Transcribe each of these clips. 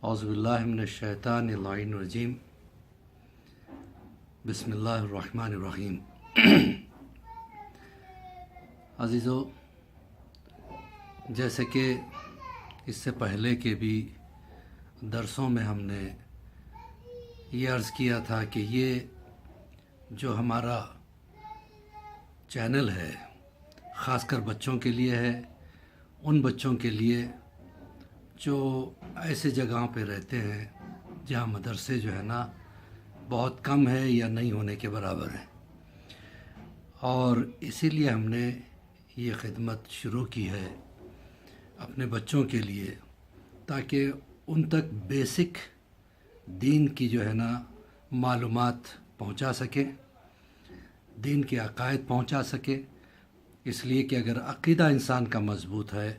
اعوذ باللہ من الشیطان اللعین الرجیم بسم اللہ الرحمن الرحیم۔ عزیزو، جیسے کہ اس سے پہلے کے بھی درسوں میں ہم نے یہ عرض کیا تھا کہ یہ جو ہمارا چینل ہے خاص کر بچوں کے لیے ہے، ان بچوں کے لیے جو ایسے جگہوں پہ رہتے ہیں جہاں مدرسے جو ہے نا بہت کم ہے یا نہیں ہونے کے برابر ہے، اور اسی لیے ہم نے یہ خدمت شروع کی ہے اپنے بچوں کے لیے، تاکہ ان تک بیسک دین کی جو ہے نا معلومات پہنچا سکیں، دین کے عقائد پہنچا سکے، اس لیے کہ اگر عقیدہ انسان کا مضبوط ہے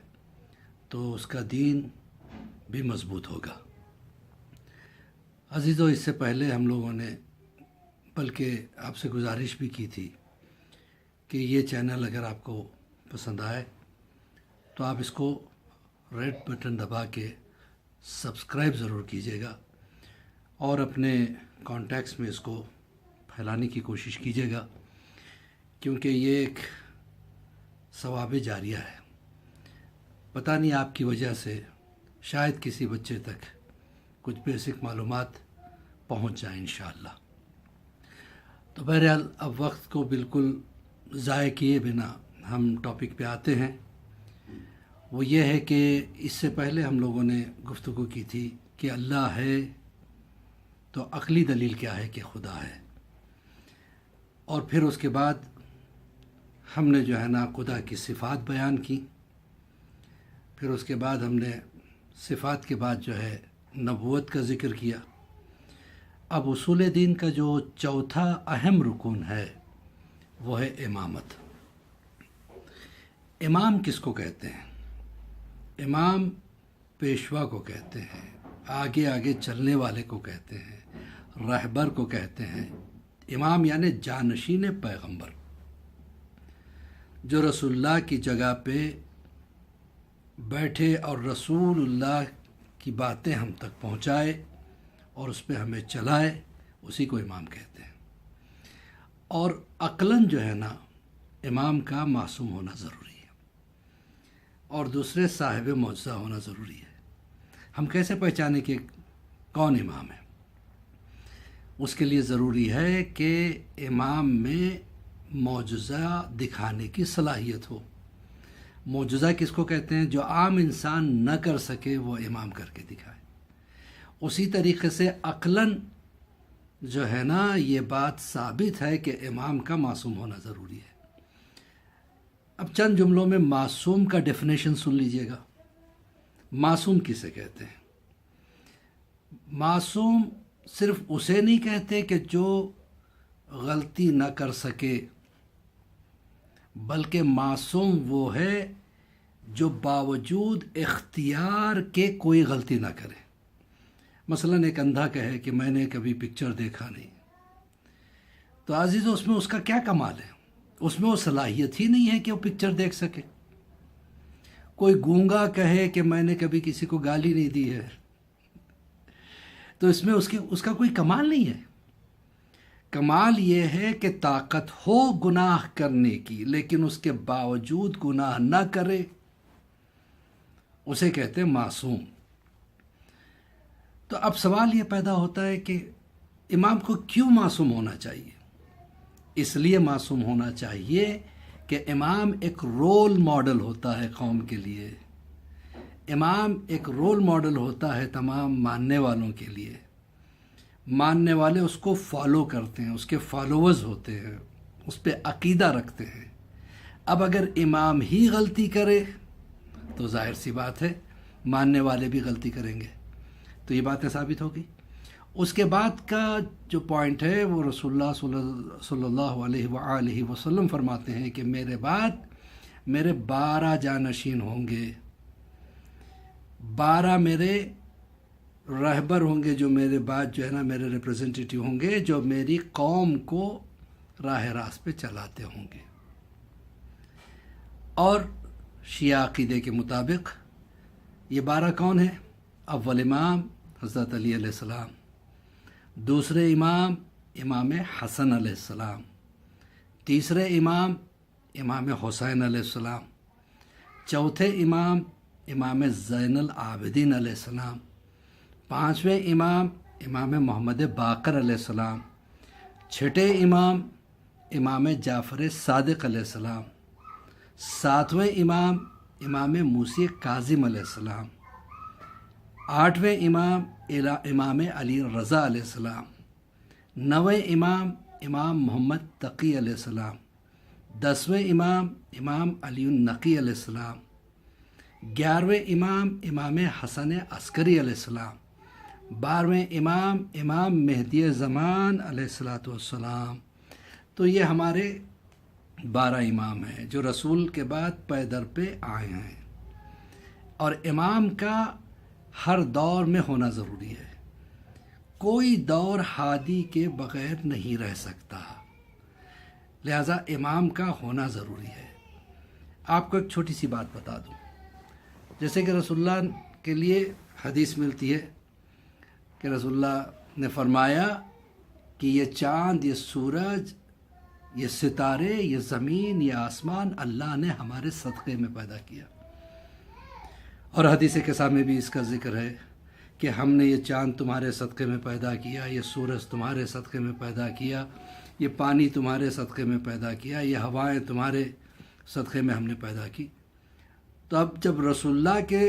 تو اس کا دین بھی مضبوط ہوگا۔ عزیزو، اس سے پہلے ہم لوگوں نے بلکہ آپ سے گزارش بھی کی تھی کہ یہ چینل اگر آپ کو پسند آئے تو آپ اس کو ریڈ بٹن دبا کے سبسکرائب ضرور کیجیے گا، اور اپنے کانٹیکٹس میں اس کو پھیلانے کی کوشش کیجیے گا، کیونکہ یہ ایک ثواب جاریہ ہے۔ پتہ نہیں آپ کی وجہ سے شاید کسی بچے تک کچھ بیسک معلومات پہنچ جائیں انشاءاللہ۔ تو بہرحال اب وقت کو بالکل ضائع کیے بنا ہم ٹاپک پہ آتے ہیں۔ وہ یہ ہے کہ اس سے پہلے ہم لوگوں نے گفتگو کی تھی کہ اللہ ہے تو عقلی دلیل کیا ہے کہ خدا ہے، اور پھر اس کے بعد ہم نے جو ہے نا خدا کی صفات بیان کی، پھر اس کے بعد ہم نے صفات کے بعد جو ہے نبوت کا ذکر کیا۔ اب اصول دین کا جو چوتھا اہم رکن ہے وہ ہے امامت۔ امام کس کو کہتے ہیں؟ امام پیشوا کو کہتے ہیں، آگے آگے چلنے والے کو کہتے ہیں، رہبر کو کہتے ہیں۔ امام یعنی جانشین پیغمبر، جو رسول اللہ کی جگہ پہ بیٹھے اور رسول اللہ کی باتیں ہم تک پہنچائے اور اس پہ ہمیں چلائے، اسی کو امام کہتے ہیں۔ اور عقلاً جو ہے نا امام کا معصوم ہونا ضروری ہے، اور دوسرے صاحب معجزہ ہونا ضروری ہے۔ ہم کیسے پہچانے کہ کون امام ہے؟ اس کے لیے ضروری ہے کہ امام میں معجزہ دکھانے کی صلاحیت ہو۔ معجزہ کس کو کہتے ہیں؟ جو عام انسان نہ کر سکے وہ امام کر کے دکھائے۔ اسی طریقے سے عقلاً جو ہے نا یہ بات ثابت ہے کہ امام کا معصوم ہونا ضروری ہے۔ اب چند جملوں میں معصوم کا ڈیفینیشن سن لیجئے گا۔ معصوم کسے کہتے ہیں؟ معصوم صرف اسے نہیں کہتے کہ جو غلطی نہ کر سکے، بلکہ معصوم وہ ہے جو باوجود اختیار کے کوئی غلطی نہ کرے۔ مثلاً ایک اندھا کہے کہ میں نے کبھی پکچر دیکھا نہیں، تو عزیزو اس میں اس کا کیا کمال ہے؟ اس میں وہ صلاحیت ہی نہیں ہے کہ وہ پکچر دیکھ سکے۔ کوئی گونگا کہے کہ میں نے کبھی کسی کو گالی نہیں دی ہے، تو اس میں اس کا کوئی کمال نہیں ہے۔ کمال یہ ہے کہ طاقت ہو گناہ کرنے کی، لیکن اس کے باوجود گناہ نہ کرے، اسے کہتے ہیں معصوم۔ تو اب سوال یہ پیدا ہوتا ہے کہ امام کو کیوں معصوم ہونا چاہیے؟ اس لیے معصوم ہونا چاہیے کہ امام ایک رول ماڈل ہوتا ہے قوم کے لیے، امام ایک رول ماڈل ہوتا ہے تمام ماننے والوں کے لیے۔ ماننے والے اس کو فالو کرتے ہیں، اس کے فالوورز ہوتے ہیں، اس پہ عقیدہ رکھتے ہیں۔ اب اگر امام ہی غلطی کرے تو ظاہر سی بات ہے ماننے والے بھی غلطی کریں گے، تو یہ باتیں ثابت ہوگی۔ اس کے بعد کا جو پوائنٹ ہے وہ رسول اللہ صلی اللہ علیہ وآلہ وسلم فرماتے ہیں کہ میرے بعد میرے 12 جانشین ہوں گے، 12 میرے رہبر ہوں گے، جو میرے بعد جو ہے نا میرے ریپریزنٹیٹیو ہوں گے، جو میری قوم کو راہ راست پہ چلاتے ہوں گے۔ اور شیعہ عقیدے کے مطابق یہ 12 کون ہیں؟ اول امام، حضرت علی علیہ السلام، دوسرے امام امام حسن علیہ السلام، تیسرے امام امام حسین علیہ السلام، چوتھے امام امام زین العابدین علیہ السلام، پانچویں امام امام محمد باقر علیہ السلام، چھٹے امام امام جعفر صادق علیہ السلام، ساتویں امام امام موسی کاظم علیہ السلام، آٹھویں امام امام علی رضا علیہ السلام، نویں امام امام محمد تقی علیہ السلام، دسویں امام امام علی النقی علیہ السلام، گیارہویں امام امام حسن عسکری علیہ السلام، بارہویں امام امام مہدی زمان علیہ السلام۔ تو یہ ہمارے 12 امام ہیں جو رسول کے بعد پے در پہ آئے ہیں، اور امام کا ہر دور میں ہونا ضروری ہے۔ کوئی دور ہادی کے بغیر نہیں رہ سکتا، لہذا امام کا ہونا ضروری ہے۔ آپ کو ایک چھوٹی سی بات بتا دوں، جیسے کہ رسول اللہ کے لیے حدیث ملتی ہے کہ رسول اللہ نے فرمایا کہ یہ چاند، یہ سورج، یہ ستارے، یہ زمین، یہ آسمان اللہ نے ہمارے صدقے میں پیدا کیا۔ اور حدیث قصہ میں بھی اس کا ذکر ہے کہ ہم نے یہ چاند تمہارے صدقے میں پیدا کیا، یہ سورج تمہارے صدقے میں پیدا کیا، یہ پانی تمہارے صدقے میں پیدا کیا، یہ ہوائیں تمہارے صدقے میں ہم نے پیدا کی۔ تو اب جب رسول اللہ کے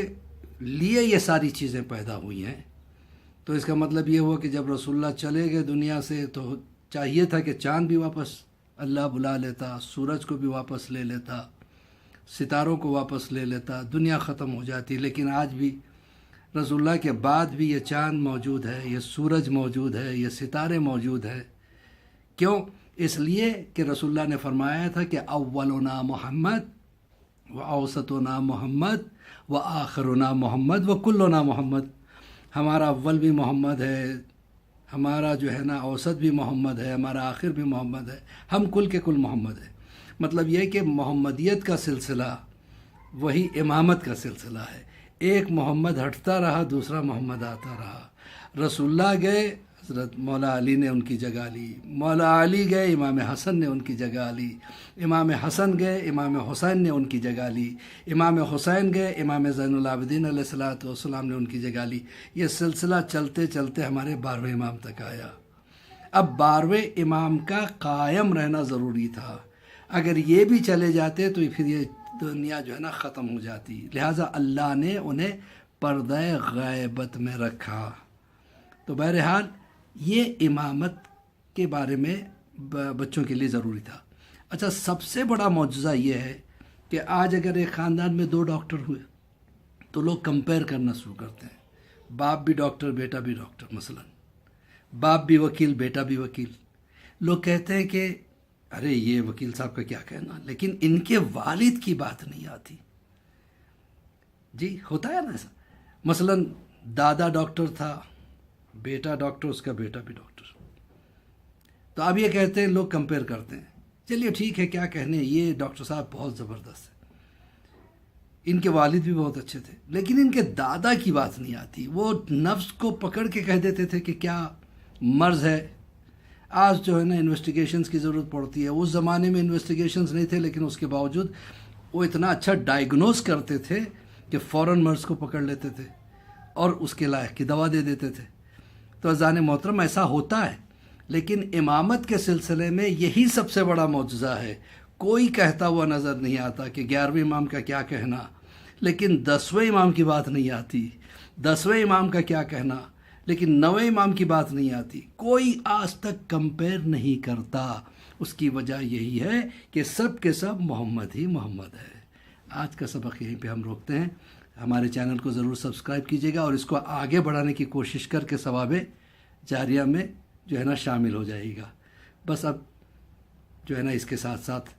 لیے یہ ساری چیزیں پیدا ہوئی ہیں تو اس کا مطلب یہ ہوا کہ جب رسول اللہ چلے گئے دنیا سے تو چاہیے تھا کہ چاند بھی واپس اللہ بلا لیتا، سورج کو بھی واپس لے لیتا، ستاروں کو واپس لے لیتا، دنیا ختم ہو جاتی۔ لیکن آج بھی رسول اللہ کے بعد بھی یہ چاند موجود ہے، یہ سورج موجود ہے، یہ ستارے موجود ہے۔ کیوں؟ اس لیے کہ رسول اللہ نے فرمایا تھا کہ اولنا محمد و اوسطنا محمد و آخرنا محمد و کلنا محمد۔ ہمارا اول بھی محمد ہے، ہمارا جو ہے نا اوسط بھی محمد ہے، ہمارا آخر بھی محمد ہے، ہم کل کے کل محمد ہے۔ مطلب یہ کہ محمدیت کا سلسلہ وہی امامت کا سلسلہ ہے۔ ایک محمد ہٹتا رہا، دوسرا محمد آتا رہا۔ رسول اللہ گئے، حضرت مولا علی نے ان کی جگہ لی، مولا علی گئے، امام حسن نے ان کی جگہ لی، امام حسن گئے، امام حسین نے ان کی جگہ لی، امام حسین گئے، امام زین العابدین علیہ السلام نے ان کی جگہ لی۔ یہ سلسلہ چلتے چلتے ہمارے 12ویں امام تک آیا۔ اب 12ویں امام کا قائم رہنا ضروری تھا، اگر یہ بھی چلے جاتے تو پھر یہ دنیا جو ہے نا ختم ہو جاتی، لہٰذا اللہ نے انہیں پردہ غیبت میں رکھا۔ تو بہرحال یہ امامت کے بارے میں بچوں کے لیے ضروری تھا۔ اچھا، سب سے بڑا معجزہ یہ ہے کہ آج اگر ایک خاندان میں 2 ڈاکٹر ہوئے تو لوگ کمپیئر کرنا شروع کرتے ہیں، باپ بھی ڈاکٹر بیٹا بھی ڈاکٹر، مثلا باپ بھی وکیل بیٹا بھی وکیل۔ لوگ کہتے ہیں کہ ارے یہ وکیل صاحب کا کیا کہنا، لیکن ان کے والد کی بات نہیں آتی۔ جی ہوتا ہے نا ایسا، مثلا دادا ڈاکٹر تھا، بیٹا ڈاکٹر، اس کا بیٹا بھی ڈاکٹر۔ تو اب یہ کہتے ہیں، لوگ کمپیئر کرتے ہیں، چلیے ٹھیک ہے کیا کہنے، یہ ڈاکٹر صاحب بہت زبردست ہے، ان کے والد بھی بہت اچھے تھے، لیکن ان کے دادا کی بات نہیں آتی۔ وہ نفس کو پکڑ کے کہہ دیتے تھے کہ کیا مرض ہے۔ آج جو ہے نا انویسٹیگیشنز کی ضرورت پڑتی ہے، اس زمانے میں انویسٹیگیشنز نہیں تھے، لیکن اس کے باوجود وہ اتنا اچھا ڈائیگنوز کرتے تھے کہ فوراً مرض کو پکڑ لیتے تھے اور اس کے لائق کی دوا دے دیتے تھے۔ تو عزیزان محترم، ایسا ہوتا ہے، لیکن امامت کے سلسلے میں یہی سب سے بڑا معجزہ ہے۔ کوئی کہتا ہوا نظر نہیں آتا کہ 11ویں امام کا کیا کہنا، لیکن 10ویں امام کی بات نہیں آتی، 10ویں امام کا کیا کہنا، لیکن 9ویں امام کی بات نہیں آتی۔ کوئی آج تک کمپیئر نہیں کرتا۔ اس کی وجہ یہی ہے کہ سب کے سب محمد ہی محمد ہے۔ آج کا سبق یہیں پہ ہم روکتے ہیں۔ ہمارے چینل کو ضرور سبسکرائب کیجیے گا اور اس کو آگے بڑھانے کی کوشش کر کے ثواب جاریہ میں جو ہے نا شامل ہو جائے گا۔ بس اب جو ہے نا اس کے ساتھ ساتھ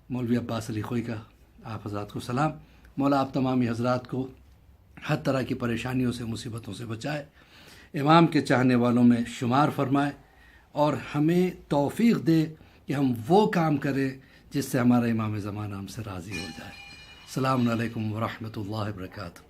مولوی عباس علی خوئی کا آپ حضرات کو سلام۔ مولا آپ تمامی حضرات کو ہر طرح کی پریشانیوں سے، مصیبتوں سے بچائے، امام کے چاہنے والوں میں شمار فرمائے اور ہمیں توفیق دے کہ ہم وہ کام کریں جس سے ہمارا امام زمانہ ہم سے راضی ہو جائے۔ السلام علیکم ورحمۃ اللہ وبرکاتہ۔